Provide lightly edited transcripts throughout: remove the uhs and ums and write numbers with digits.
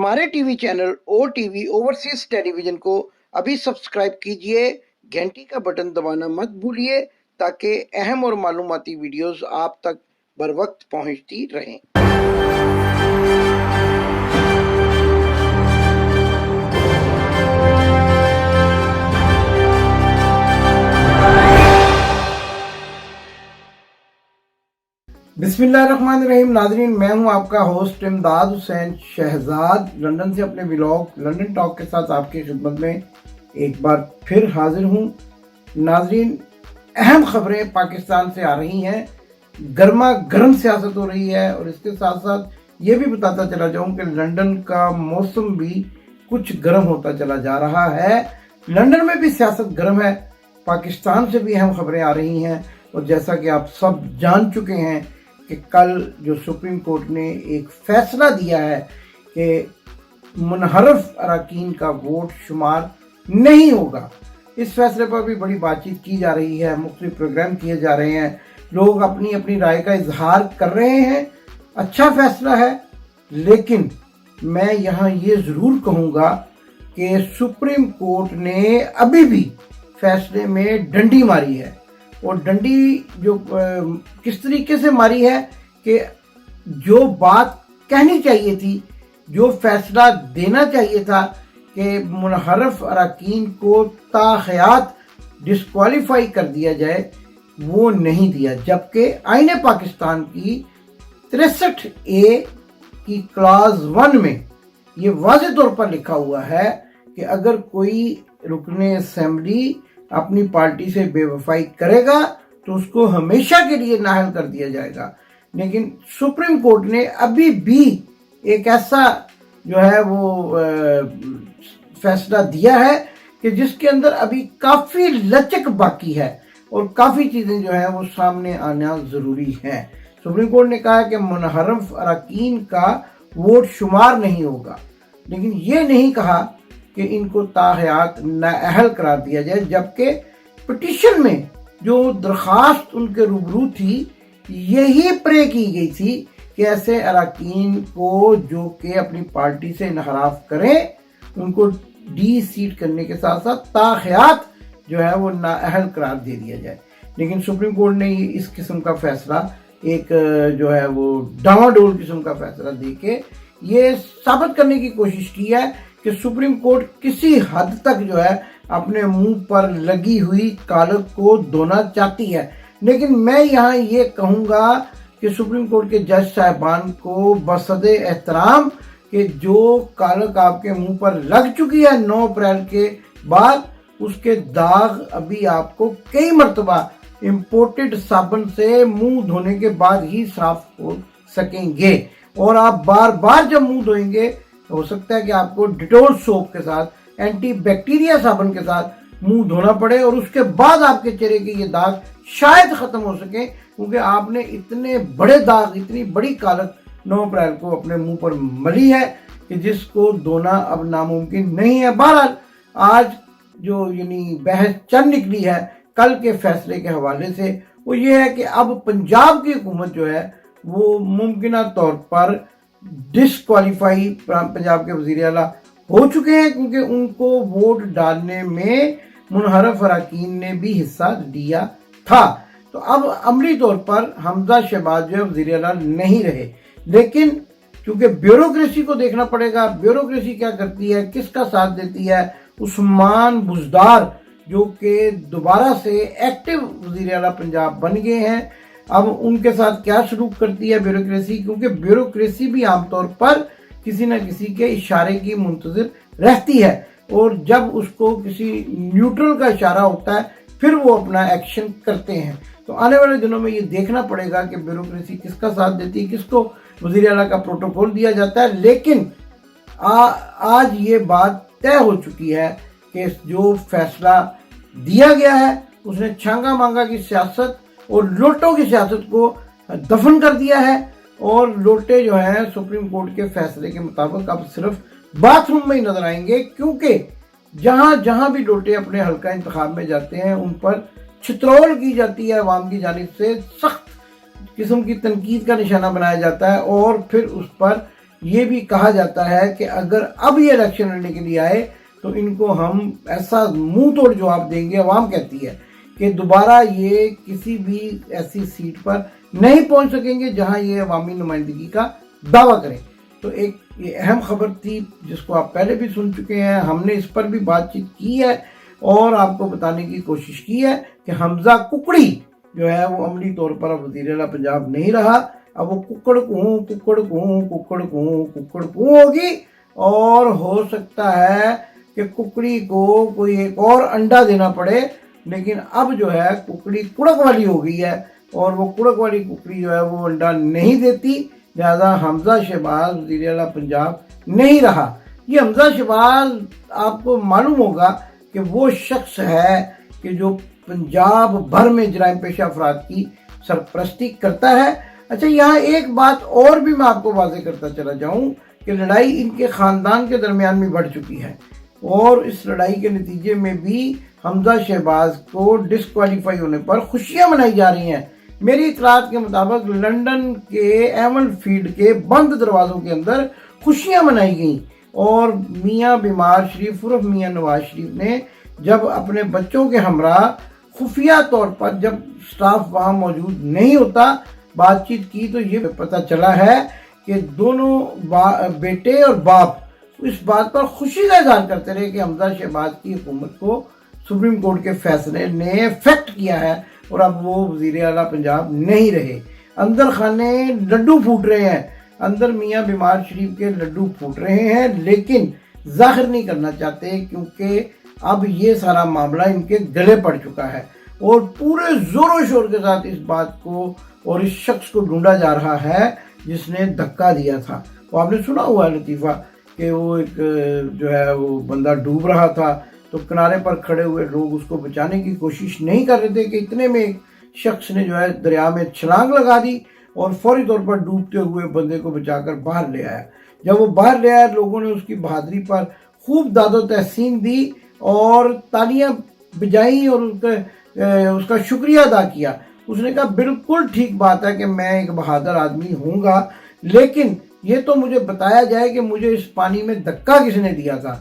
हमारे TV channel OTV overseas television को अभी सब्सक्राइब कीजिए, घंटी का बटन दबाना मत भूलिए ताकि अहम और मालूमाती वीडियोस आप तक बर वक्त पहुंचती रहें। बिस्मिल्लाहिर्रहमानिर्रहीम। नाजरीन, मैं हूं आपका होस्ट इमदाद हुसैन शहजाद, लंदन से अपने व्लॉग लंदन टॉक के साथ आपकी खिदमत में एक बार फिर हाजिर हूं। नाजरीन, अहम खबरें पाकिस्तान से आ रही हैं, गर्मा गर्म सियासत हो रही है और इसके साथ साथ ये भी बताता चला जाऊं कि लंदन का मौसम भी कुछ गर्म होता चला जा रहा है। लंदन में भी सियासत गर्म है, पाकिस्तान से भी अहम खबरें आ रही हैं और जैसा कि आप सब जान चुके हैं कि कल जो सुप्रीम कोर्ट ने एक फैसला दिया है कि मुनहरफ अरकान का वोट शुमार नहीं होगा। इस फैसले पर भी बड़ी बातचीत की जा रही है, मुख्तलिफ प्रोग्राम किए जा रहे हैं, लोग अपनी अपनी राय का इजहार कर रहे हैं। अच्छा फैसला है, लेकिन मैं यहाँ ये ज़रूर कहूँगा कि सुप्रीम कोर्ट ने अभी भी फैसले में डंडी मारी है और डंडी जो किस तरीके से मारी है कि जो बात कहनी चाहिए थी, जो फैसला देना चाहिए था कि मुनहरफ अरकान को ताहयात डिस्क्वालीफाई कर दिया जाए, वो नहीं दिया। जबकि आईन पाकिस्तान की 63A की क्लास 1 में ये वाज़ेह तौर पर लिखा हुआ है कि अगर कोई रुकने असेंबली अपनी पार्टी से बेवफाई करेगा तो उसको हमेशा के लिए नाअहल कर दिया जाएगा। लेकिन सुप्रीम कोर्ट ने अभी भी एक ऐसा जो है वो फैसला दिया है कि जिसके अंदर अभी काफ़ी लचक बाकी है और काफ़ी चीज़ें जो है वो सामने आना ज़रूरी है। सुप्रीम कोर्ट ने कहा कि मुनहरफ अरकान का वोट शुमार नहीं होगा, लेकिन ये नहीं कहा कि इनको ताहयात नाअहल करार दिया जाए। जबकि पिटीशन में जो दरख्वास्त उनके रूबरू थी, यही प्रे की गई थी कि ऐसे अरकान को जो कि अपनी पार्टी से इनहराफ करें, उनको डी सीट करने के साथ साथ ताहयात जो है वो नाअहल करार दे दिया जाए। लेकिन सुप्रीम कोर्ट ने इस किस्म का फैसला, एक जो है वो डामाडोल किस्म का फैसला दे के ये साबित करने की कोशिश की है कि सुप्रीम कोर्ट किसी हद तक जो है अपने मुंह पर लगी हुई कालक को धोना चाहती है। लेकिन मैं यहाँ ये कहूँगा कि सुप्रीम कोर्ट के जज साहिबान को बसदे एहतराम कि जो कालक आपके मुंह पर लग चुकी है 9 अप्रैल के बाद, उसके दाग अभी आपको कई मरतबा इम्पोर्टेड साबुन से मुंह धोने के बाद ही साफ हो सकेंगे। और आप बार बार जब मुंह धोएंगे तो हो सकता है कि आपको डिटोल सोप के साथ, एंटी बैक्टीरिया साबुन के साथ मुंह धोना पड़े और उसके बाद आपके चेहरे के ये दाग शायद खत्म हो सके, क्योंकि आपने इतने बड़े दाग, इतनी बड़ी कालक 9 अप्रैल को अपने मुंह पर मली है कि जिसको धोना अब नामुमकिन नहीं है। बहरहाल आज जो यानी बहस चल निकली है कल के फैसले के हवाले से, वो ये है कि अब पंजाब की हुकूमत जो है वो मुमकिन तौर पर डिस्क्वालीफाई पंजाब के वज़ीर आला हो चुके हैं, क्योंकि उनको वोट डालने में मुनहरफ अरकान ने भी हिस्सा लिया था। तो अब अमली तौर पर हमजा शहबाज जो है वज़ीर आला नहीं रहे। लेकिन क्योंकि ब्यूरोक्रेसी को देखना पड़ेगा, ब्यूरोक्रेसी क्या करती है, किसका साथ देती है। उस्मान बुज़दार जो कि दोबारा से एक्टिव वज़ीर आला पंजाब बन गए हैं, अब उनके साथ क्या सलूक करती है ब्यूरोक्रेसी, क्योंकि ब्यूरोक्रेसी भी आमतौर पर किसी न किसी के इशारे की मुंतज़िर रहती है और जब उसको किसी न्यूट्रल का इशारा होता है फिर वो अपना एक्शन करते हैं। तो आने वाले दिनों में ये देखना पड़ेगा कि ब्यूरोक्रेसी किसका साथ देती है, किसको वज़ीर आला का प्रोटोकॉल दिया जाता है। लेकिन आज ये बात तय हो चुकी है कि जो फैसला दिया गया है उसने छांगा मांगा की सियासत और लोटों की सियासत को दफन कर दिया है और लोटे जो है सुप्रीम कोर्ट के फैसले के मुताबिक अब सिर्फ बाथरूम में ही नजर आएंगे, क्योंकि जहां जहां भी लोटे अपने हल्का इंतखाब में जाते हैं उन पर छितरौल की जाती है, अवाम की जानिब से सख्त किस्म की तनकीद का निशाना बनाया जाता है और फिर उस पर یہ بھی کہا جاتا ہے کہ اگر اب یہ الیکشن لڑنے کے لیے آئے تو ان کو ہم ایسا منہ توڑ جواب دیں گے. عوام کہتی ہے کہ دوبارہ یہ کسی بھی ایسی سیٹ پر نہیں پہنچ سکیں گے جہاں یہ عوامی نمائندگی کا دعویٰ کریں. تو ایک یہ اہم خبر تھی جس کو آپ پہلے بھی سن چکے ہیں. ہم نے اس پر بھی بات چیت کی ہے اور آپ کو بتانے کی کوشش کی ہے کہ حمزہ ککڑی جو ہے وہ عملی طور پر اب وزیر اعلیٰ پنجاب نہیں رہا. اب وہ ککڑ کو ہوگی اور ہو سکتا ہے کہ ککڑی کو کوئی ایک اور انڈا دینا پڑے. لیکن اب جو ہے ککڑی کڑک والی ہو گئی ہے اور وہ کڑک والی ککڑی جو ہے وہ انڈا نہیں دیتی. لہذا حمزہ شہباز وزیر اعلیٰ پنجاب نہیں رہا. یہ حمزہ شہباز آپ کو معلوم ہوگا کہ وہ شخص ہے کہ جو پنجاب بھر میں جرائم پیشہ افراد کی سرپرستی کرتا ہے. اچھا یہاں ایک بات اور بھی میں آپ کو واضح کرتا چلا جاؤں کہ لڑائی ان کے خاندان کے درمیان میں بڑھ چکی ہے اور اس لڑائی کے نتیجے میں بھی حمزہ شہباز کو ڈسکوالیفائی ہونے پر خوشیاں منائی جا رہی ہیں. میری اطلاعات کے مطابق لندن کے ایمل فیلڈ کے بند دروازوں کے اندر خوشیاں منائی گئیں اور میاں بیمار شریف عرف میاں نواز شریف نے جب اپنے بچوں کے ہمراہ خفیہ طور پر جب سٹاف وہاں موجود نہیں ہوتا بات چیت کی تو یہ پتہ چلا ہے کہ دونوں بیٹے اور باپ اس بات پر خوشی کا اظہار کرتے رہے کہ حمزہ شہباز کی حکومت کو سپریم کورٹ کے فیصلے نے افیکٹ کیا ہے اور اب وہ وزیر اعلیٰ پنجاب نہیں رہے. اندر خانے لڈو پھوٹ رہے ہیں, اندر میاں بیمار شریف کے لڈو پھوٹ رہے ہیں لیکن ظاہر نہیں کرنا چاہتے کیونکہ اب یہ سارا معاملہ ان کے گلے پڑ چکا ہے اور پورے زور و شور کے ساتھ اس بات کو اور اس شخص کو ڈھونڈا جا رہا ہے جس نے دھکا دیا تھا. وہ آپ نے سنا ہوا ہے لطیفہ کہ وہ ایک جو ہے وہ بندہ ڈوب رہا تھا تو کنارے پر کھڑے ہوئے لوگ اس کو بچانے کی کوشش نہیں کر رہے تھے کہ اتنے میں ایک شخص نے جو ہے دریا میں چھلانگ لگا دی اور فوری طور پر ڈوبتے ہوئے بندے کو بچا کر باہر لے آیا. جب وہ باہر لے آیا لوگوں نے اس کی بہادری پر خوب داد و تحسین دی اور تالیاں بجائیں اور اس کا شکریہ ادا کیا. اس نے کہا بالکل ٹھیک بات ہے کہ میں ایک بہادر آدمی ہوں گا لیکن یہ تو مجھے بتایا جائے کہ مجھے اس پانی میں دھکا کس نے دیا تھا.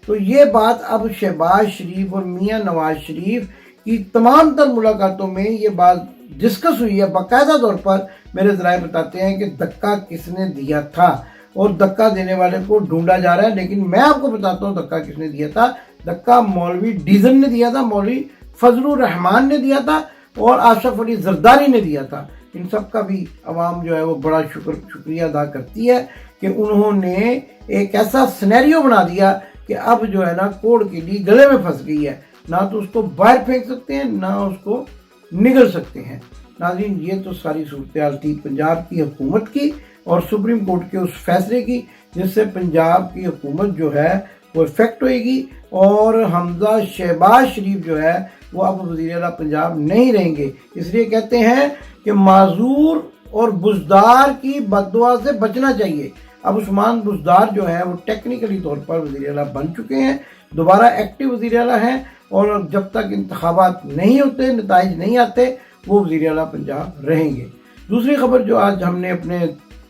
تو یہ بات اب شہباز شریف اور میاں نواز شریف کی تمام تر ملاقاتوں میں یہ بات ڈسکس ہوئی ہے. باقاعدہ طور پر میرے ذرائع بتاتے ہیں کہ دھکا کس نے دیا تھا اور دھکا دینے والے کو ڈھونڈا جا رہا ہے. لیکن میں آپ کو بتاتا ہوں دھکا کس نے دیا تھا. دھکا مولوی ڈیزن نے دیا تھا, مولوی فضل الرحمان نے دیا تھا اور آصف علی زرداری نے دیا تھا. ان سب کا بھی عوام جو ہے وہ بڑا شکریہ ادا کرتی ہے کہ انہوں نے ایک ایسا سینیریو بنا دیا کہ اب جو ہے نا کوڑ کے لیے گلے میں پھنس گئی ہے. نہ تو اس کو باہر پھینک سکتے ہیں نہ اس کو نگل سکتے ہیں. ناظرین یہ تو ساری صورتحال تھی پنجاب کی حکومت کی اور سپریم کورٹ کے اس فیصلے کی جس سے پنجاب کی حکومت جو ہے وہ افیکٹ ہوئے گی اور حمزہ شہباز شریف جو ہے وہ اب وزیر اعلیٰ پنجاب نہیں رہیں گے. اس لیے کہتے ہیں کہ معذور اور بزدار کی بد دعا سے بچنا چاہیے. اب عثمان بزدار جو ہے وہ ٹیکنیکلی طور پر وزیر اعلیٰ بن چکے ہیں, دوبارہ ایکٹیو وزیر اعلیٰ ہیں اور جب تک انتخابات نہیں ہوتے نتائج نہیں آتے وہ وزیر اعلیٰ پنجاب رہیں گے. دوسری خبر جو آج ہم نے اپنے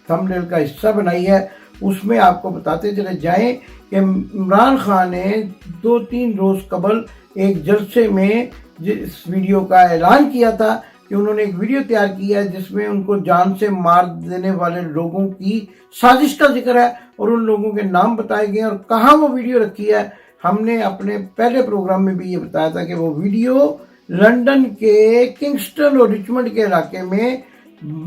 تھمب نیل کا حصہ بنائی ہے اس میں آپ کو بتاتے چلے جائیں کہ عمران خان نے 2-3 روز قبل ایک جلسے میں اس ویڈیو کا اعلان کیا تھا کہ انہوں نے ایک ویڈیو تیار کی ہے جس میں ان کو جان سے مار دینے والے لوگوں کی سازش کا ذکر ہے اور ان لوگوں کے نام بتائے گئے اور کہاں وہ ویڈیو رکھی ہے. ہم نے اپنے پہلے پروگرام میں بھی یہ بتایا تھا کہ وہ ویڈیو لندن کے کنگسٹن اور رچمنڈ کے علاقے میں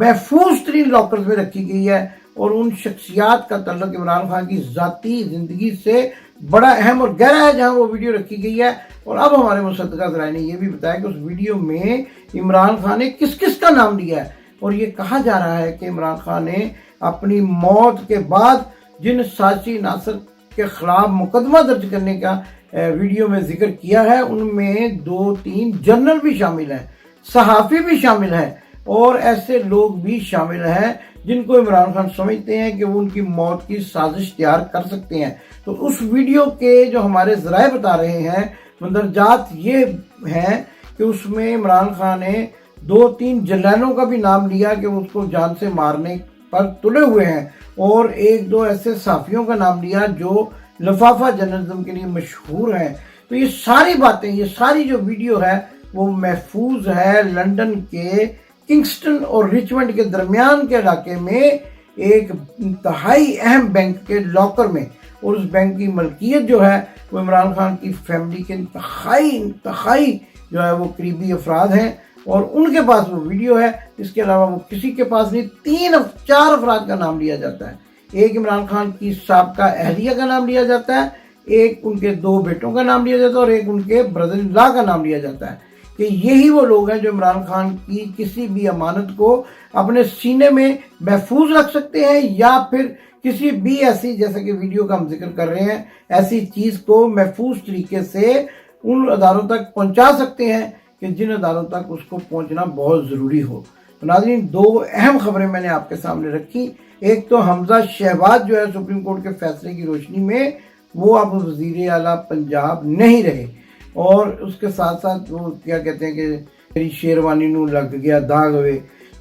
محفوظ ترین لاکرز میں رکھی گئی ہے اور ان شخصیات کا تعلق عمران خان کی ذاتی زندگی سے بڑا اہم اور گہرا ہے جہاں وہ ویڈیو رکھی گئی ہے. اور اب ہمارے مصدقہ ذرائع نے یہ بھی بتایا کہ اس ویڈیو میں عمران خان نے کس کس کا نام لیا ہے اور یہ کہا جا رہا ہے کہ عمران خان نے اپنی موت کے بعد جن سیاسی عناصر کے خلاف مقدمہ درج کرنے کا ویڈیو میں ذکر کیا ہے ان میں 2-3 جنرل بھی شامل ہیں, صحافی بھی شامل ہیں اور ایسے لوگ بھی شامل ہیں جن کو عمران خان سمجھتے ہیں کہ وہ ان کی موت کی سازش تیار کر سکتے ہیں. تو اس ویڈیو کے جو ہمارے ذرائع بتا رہے ہیں مندرجات یہ ہیں کہ اس میں عمران خان نے 2-3 جنرلوں کا بھی نام لیا کہ اس کو جان سے مارنے पर तुले हुए हैं और एक दो ऐसे सहाफियों का नाम लिया जो लफाफा जर्नलिज्म के लिए मशहूर हैं। तो ये सारी बातें, ये सारी जो वीडियो है वो महफूज है लंदन के किंगस्टन और रिचमंड के दरमियान के इलाके में एक इंतहाई अहम बैंक के लॉकर में, और उस बैंक की मलकियत जो है वो इमरान खान की फैमिली के इंतहाई जो है वो करीबी अफराद हैं और उनके पास वो वीडियो है। इसके अलावा वो किसी के पास नहीं, 4 अफराद का नाम लिया जाता है। एक इमरान खान की साबका अहलिया का नाम लिया जाता है, एक उनके 2 बेटों का नाम लिया जाता है और एक उनके ब्रदर इन लॉ का नाम लिया जाता है कि यही वो लोग हैं जो इमरान खान की किसी भी अमानत को अपने सीने में महफूज रख सकते हैं या फिर किसी भी ऐसी, जैसे कि वीडियो का हम जिक्र कर रहे हैं, ऐसी चीज़ को महफूज तरीके से उन अदारों तक पहुंचा सकते हैं कि जिन अदारों तक उसको पहुंचना बहुत ज़रूरी हो। तो नाज़रीन, 2 अहम खबरें मैंने आपके सामने रखी। एक तो हमजा शहबाज जो है सुप्रीम कोर्ट के फैसले की रोशनी में वो अब वज़ीर आला पंजाब नहीं रहे, और उसके साथ साथ वो क्या कहते हैं कि मेरी शेरवानी नू लग गया दाग हुए,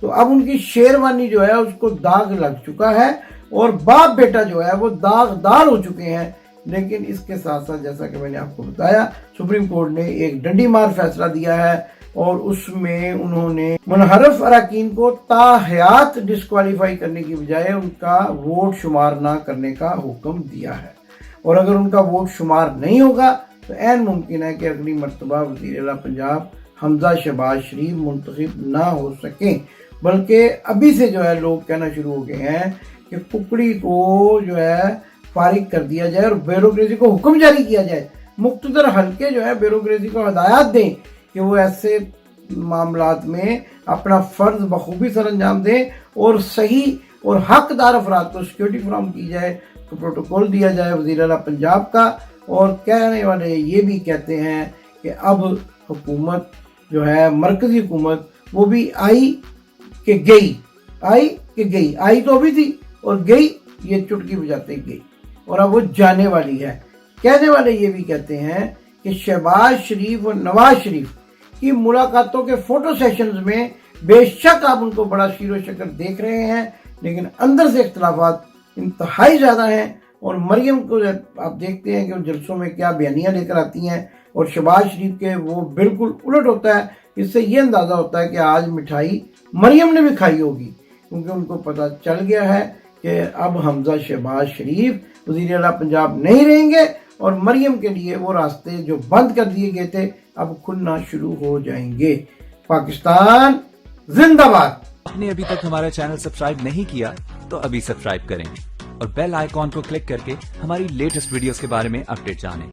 तो अब उनकी शेरवानी जो है उसको दाग लग चुका है और बाप बेटा जो है वो दागदार हो चुके हैं। लेकिन इसके साथ साथ जैसा कि मैंने आपको बताया, सुप्रीम कोर्ट ने एक डंडी मार फैसला दिया है और उसमें उन्होंने मुनहरफ अरकान को ताहयात डिस्क्वालीफाई करने की बजाय उनका वोट शुमार ना करने का हुक्म दिया है, और अगर उनका वोट शुमार नहीं होगा तो ऐन मुमकिन है कि अगली मरतबा वज़ीर आला पंजाब हमजा शहबाज शरीफ मुंतखब ना हो सकें। बल्कि अभी से जो है लोग कहना शुरू हो गए हैं कि कुकड़ी को जो है फारिग कर दिया जाए और ब्यूरोक्रेसी को हुक्म जारी किया जाए। मुख्तदर हल्के जो है ब्यूरोक्रेसी को हदायत दें कि वो ऐसे मामलात में अपना फ़र्ज बखूबी सर अंजाम दें और सही और हकदार अफराद को सिक्योरिटी फराहम की जाए, तो प्रोटोकॉल दिया जाए वज़ीर आला पंजाब का। और कहने वाले ये भी कहते हैं कि अब हुकूमत जो है मरकज़ी हुकूमत वो भी आई कि गई, आई तो अभी थी और गई ये चुटकी बजाते गई, और अब वो जाने वाली है। कहने वाले ये भी कहते हैं कि शहबाज शरीफ और नवाज शरीफ की मुलाकातों के फोटो सेशंस में बेशक आप उनको बड़ा शीरो शक्ल देख रहे हैं, लेकिन अंदर से इख्तलाफात इंतहाई ज़्यादा हैं। और मरियम को आप देखते हैं कि उन जलसों में क्या बयानियाँ लेकर आती हैं और शहबाज शरीफ के वो बिल्कुल उलट होता है। इससे ये अंदाज़ा होता है कि आज मिठाई मरियम ने भी खाई होगी, क्योंकि उनको पता चल गया है कि अब हमजा शहबाज शरीफ वज़ीर आला पंजाब नहीं रहेंगे और मरियम के लिए वो रास्ते जो बंद कर दिए गए थे अब खुलना शुरू हो जाएंगे। पाकिस्तान जिंदाबाद। आपने अभी तक हमारा चैनल सब्सक्राइब नहीं किया तो अभी सब्सक्राइब करें और बेल आइकॉन को क्लिक करके हमारी लेटेस्ट वीडियोस के बारे में अपडेट जानें।